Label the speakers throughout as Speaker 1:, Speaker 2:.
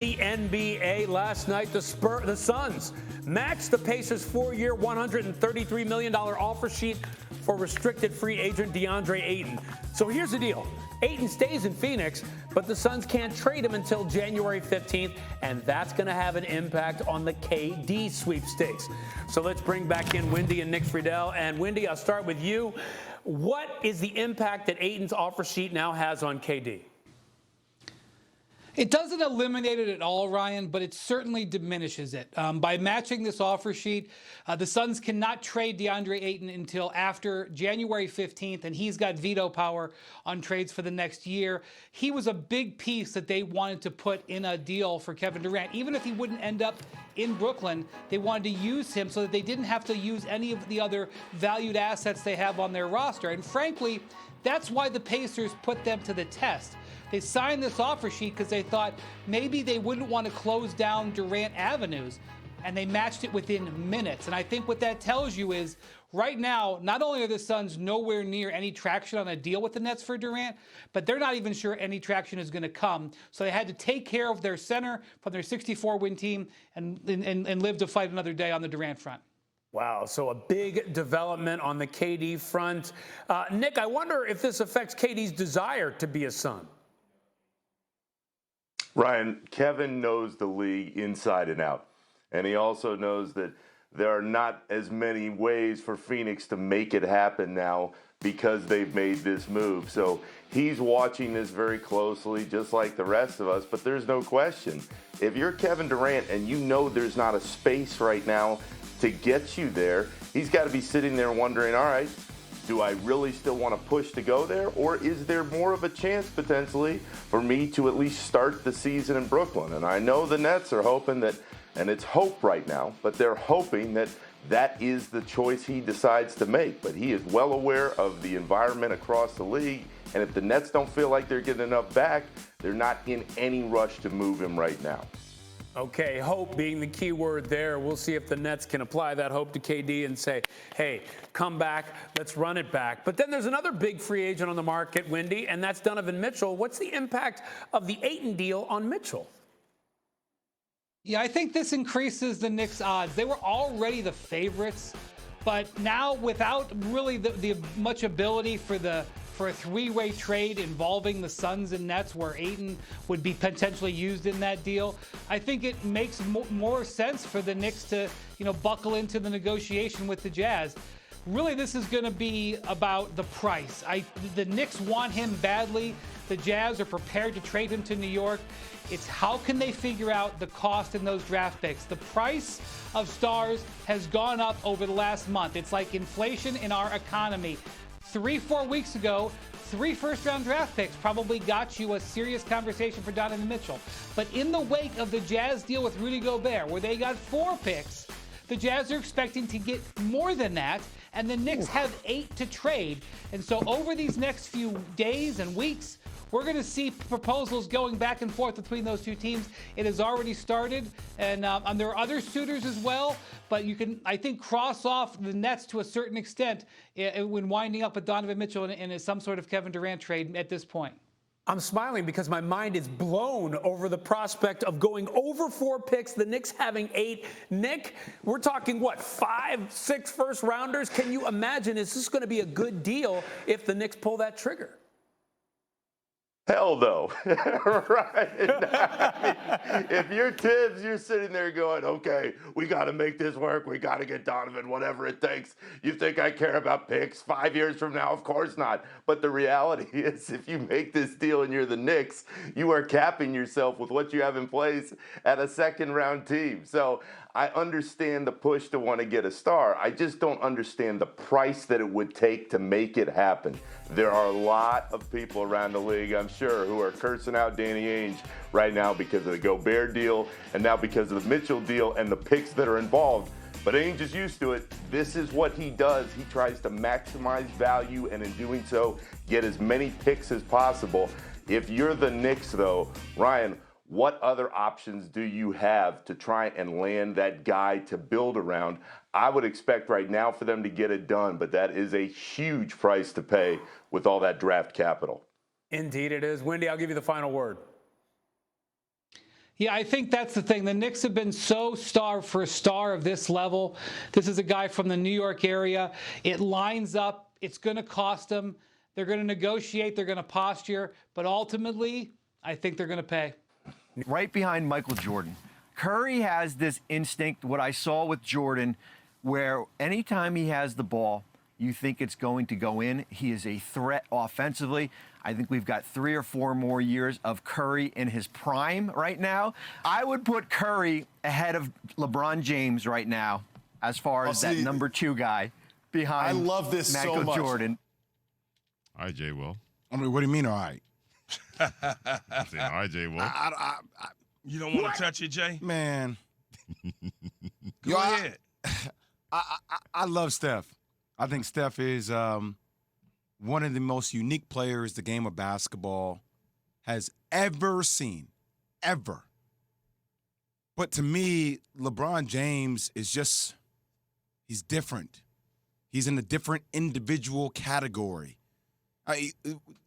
Speaker 1: The NBA last night, the Suns matched the Pacers' 4-year, $133 million offer sheet for restricted free agent DeAndre Ayton. So here's the deal. Ayton stays in Phoenix, but the Suns can't trade him until January 15th, and that's going to have an impact on the KD sweepstakes. So let's bring back in Wendy and Nick Friedel. And Wendy, I'll start with you. What is the impact that Ayton's offer sheet now has on KD?
Speaker 2: It doesn't eliminate it at all, Ryan, but it certainly diminishes it. By matching this offer sheet, the Suns cannot trade DeAndre Ayton until after January 15th, and he's got veto power on trades for the next year. He was a big piece that they wanted to put in a deal for Kevin Durant. Even if he wouldn't end up in Brooklyn, they wanted to use him so that they didn't have to use any of the other valued assets they have on their roster. And frankly, that's why the Pacers put them to the test. They signed this offer sheet because they thought maybe they wouldn't want to close down Durant avenues, and they matched it within minutes. And I think what that tells you is right now, not only are the Suns nowhere near any traction on a deal with the Nets for Durant, but they're not even sure any traction is going to come. So they had to take care of their center from their 64-win team and live to fight another day on the Durant front.
Speaker 1: Wow, so a big development on the KD front. Nick, I wonder if this affects KD's desire to be a Sun.
Speaker 3: Ryan, Kevin knows the league inside and out, and he also knows that there are not as many ways for Phoenix to make it happen now because they've made this move. So he's watching this very closely, just like the rest of us, but there's no question. If you're Kevin Durant and you know there's not a space right now to get you there, he's got to be sitting there wondering, all right, do I really still want to push to go there? Or is there more of a chance potentially for me to at least start the season in Brooklyn? And I know the Nets are hoping that, and it's hope right now, but they're hoping that that is the choice he decides to make. But he is well aware of the environment across the league. And if the Nets don't feel like they're getting enough back, they're not in any rush to move him right now.
Speaker 1: Okay, hope being the key word there. We'll see if the Nets can apply that hope to KD and say, hey, come back, let's run it back. But then there's another big free agent on the market, Wendy, and that's Donovan Mitchell. What's the impact of the Ayton deal on Mitchell?
Speaker 2: Yeah, I think this increases the Knicks' odds. They were already the favorites, but now without really the much ability for a three-way trade involving the Suns and Nets where Ayton would be potentially used in that deal, I think it makes more sense for the Knicks to, buckle into the negotiation with the Jazz. Really, this is going to be about the price. The Knicks want him badly. The Jazz are prepared to trade him to New York. It's how can they figure out the cost in those draft picks. The price of stars has gone up over the last month. It's like inflation in our economy. 3-4 weeks ago, 3 first-round draft picks probably got you a serious conversation for Donovan Mitchell. But in the wake of the Jazz deal with Rudy Gobert, where they got 4 picks, the Jazz are expecting to get more than that, and the Knicks have 8 to trade. And so over these next few days and weeks, we're going to see proposals going back and forth between those two teams. It has already started, and there are other suitors as well. But you can, I think, cross off the Nets to a certain extent when winding up with Donovan Mitchell in some sort of Kevin Durant trade at this point.
Speaker 1: I'm smiling because my mind is blown over the prospect of going over 4 picks, the Knicks having 8. Nick, we're talking, what, 5, 6 first-rounders? Can you imagine, is this going to be a good deal if the Knicks pull that trigger?
Speaker 3: Hell no. Right. I mean, if you're Tibbs, you're sitting there going, okay, we got to make this work. We got to get Donovan, whatever it takes. You think I care about picks 5 years from now? Of course not. But the reality is if you make this deal and you're the Knicks, you are capping yourself with what you have in place at a second-round team. So I understand the push to want to get a star. I just don't understand the price that it would take to make it happen. There are a lot of people around the league, I'm sure, who are cursing out Danny Ainge right now because of the Gobert deal and now because of the Mitchell deal and the picks that are involved. But Ainge is used to it. This is what he does. He tries to maximize value and in doing so, get as many picks as possible. If you're the Knicks, though, Ryan, what other options do you have to try and land that guy to build around? I would expect right now for them to get it done, but that is a huge price to pay with all that draft capital.
Speaker 1: Indeed it is. Wendy, I'll give you the final word.
Speaker 2: Yeah, I think that's the thing. The Knicks have been so starved for a star of this level. This is a guy from the New York area. It lines up. It's going to cost them. They're going to negotiate. They're going to posture. But ultimately, I think they're going to pay.
Speaker 4: Right behind Michael Jordan. Curry has this instinct, what I saw with Jordan, where anytime he has the ball, you think it's going to go in. He is a threat offensively. I think we've got 3 or 4 more years of Curry in his prime right now. I would put Curry ahead of LeBron James right now as far as that number 2 guy behind
Speaker 5: I love this
Speaker 4: Michael
Speaker 5: so much.
Speaker 4: Jordan.
Speaker 6: All right, Jay Will.
Speaker 5: I mean, what do you mean, all right?
Speaker 6: I'm saying, all right, Jay Will.
Speaker 7: You don't want to touch it, Jay?
Speaker 5: Man.
Speaker 7: Go ahead.
Speaker 5: I love Steph. I think Steph is one of the most unique players the game of basketball has ever seen, ever. But to me, LeBron James is just, he's different. He's in a different individual category.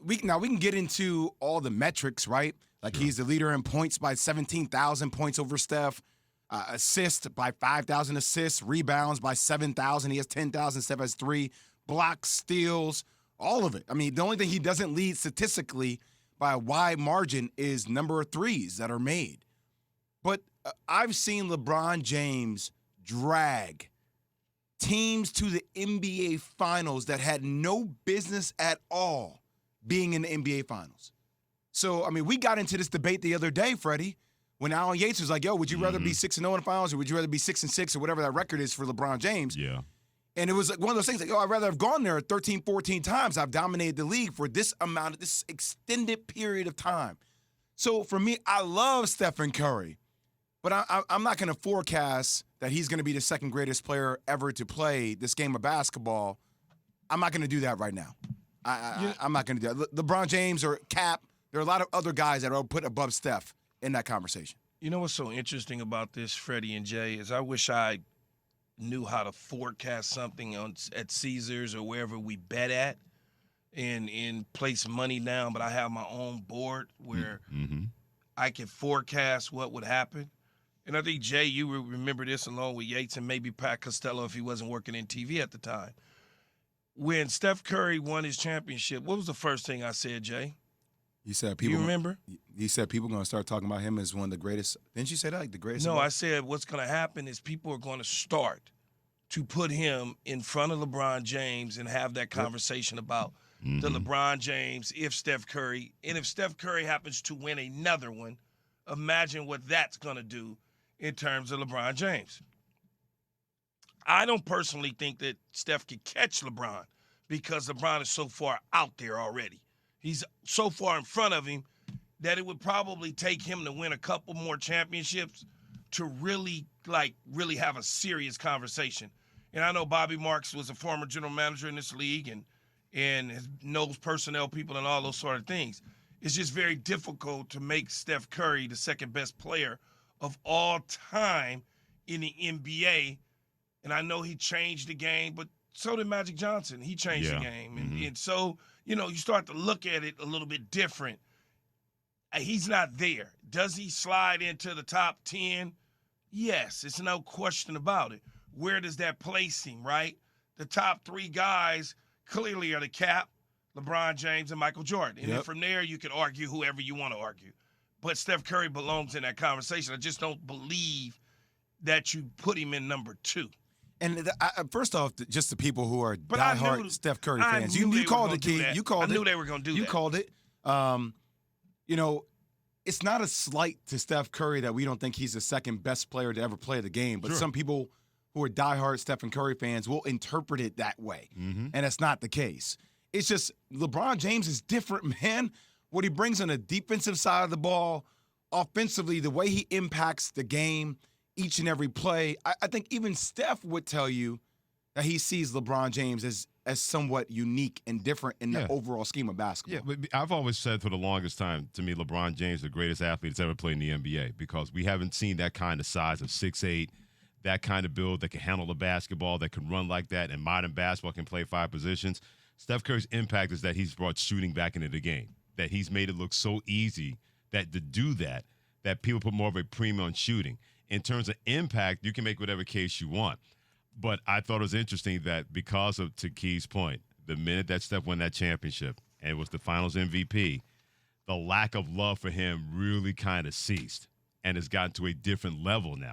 Speaker 5: We can get into all the metrics, right? Like he's the leader in points by 17,000 points over Steph, assists by 5,000 assists, rebounds by 7,000. He has 10,000. Steph has 3 blocks, steals, all of it. I mean, the only thing he doesn't lead statistically by a wide margin is number of threes that are made. But I've seen LeBron James drag teams to the NBA Finals that had no business at all being in the NBA Finals. So, I mean, we got into this debate the other day, Freddie, when Alan Yates was like, yo, would you rather be 6-0 in the finals or would you rather be 6-6 or whatever that record is for LeBron James?
Speaker 6: Yeah.
Speaker 5: And it was like one of those things like, I'd rather have gone there 13, 14 times. I've dominated the league for this extended period of time. So for me, I love Stephen Curry, but I'm not going to forecast that he's going to be the second greatest player ever to play this game of basketball. I'm not going to do that right now. I'm not going to do that. LeBron James or Cap, there are a lot of other guys that are put above Steph in that conversation.
Speaker 7: You know what's so interesting about this, Freddie and Jay, is I wish I knew how to forecast something at Caesars or wherever we bet at and place money down, but I have my own board where I can forecast what would happen. And I think, Jay, you will remember this along with Yates and maybe Pat Costello if he wasn't working in TV at the time. When Steph Curry won his championship, what was the first thing I said, Jay?
Speaker 5: You said people.
Speaker 7: You remember?
Speaker 5: You said people are going to start talking about him as one of the greatest. Didn't you say that? Like the greatest?
Speaker 7: No, I said what's going to happen is people are going to start to put him in front of LeBron James and have that conversation about the LeBron James, if Steph Curry, and if Steph Curry happens to win another one, imagine what that's going to do in terms of LeBron James. I don't personally think that Steph can catch LeBron because LeBron is so far out there already. He's so far in front of him that it would probably take him to win a couple more championships to really have a serious conversation. And I know Bobby Marks was a former general manager in this league and knows personnel people and all those sort of things. It's just very difficult to make Steph Curry the second best player of all time in the NBA. And I know he changed the game, but so did Magic Johnson. He changed the game. And so, you know, you start to look at it a little bit different. He's not there. Does he slide into the top 10? Yes, it's no question about it. Where does that place him, right? The top 3 guys clearly are the Cap, LeBron James, and Michael Jordan. And then from there, you can argue whoever you want to argue. But Steph Curry belongs in that conversation. I just don't believe that you put him in number 2.
Speaker 5: And first off, just the people who are diehard Steph Curry fans, you called it, Key. You called it.
Speaker 7: I knew they were going to do that.
Speaker 5: You called it. You know, it's not a slight to Steph Curry that we don't think he's the second best player to ever play the game. But some people who are diehard Stephen Curry fans will interpret it that way. And that's not the case. It's just LeBron James is different, man. What he brings on the defensive side of the ball, offensively, the way he impacts the game, each and every play. I think even Steph would tell you that he sees LeBron James as somewhat unique and different in the overall scheme of basketball.
Speaker 6: Yeah, but I've always said for the longest time, to me, LeBron James is the greatest athlete that's ever played in the NBA because we haven't seen that kind of size of 6'8", that kind of build that can handle the basketball, that can run like that, and modern basketball can play 5 positions. Steph Curry's impact is that he's brought shooting back into the game, that he's made it look so easy that to do that that people put more of a premium on shooting. In terms of impact, you can make whatever case you want. But I thought it was interesting that because of, to Key's point, the minute that Steph won that championship and it was the finals MVP, the lack of love for him really kind of ceased and has gotten to a different level now.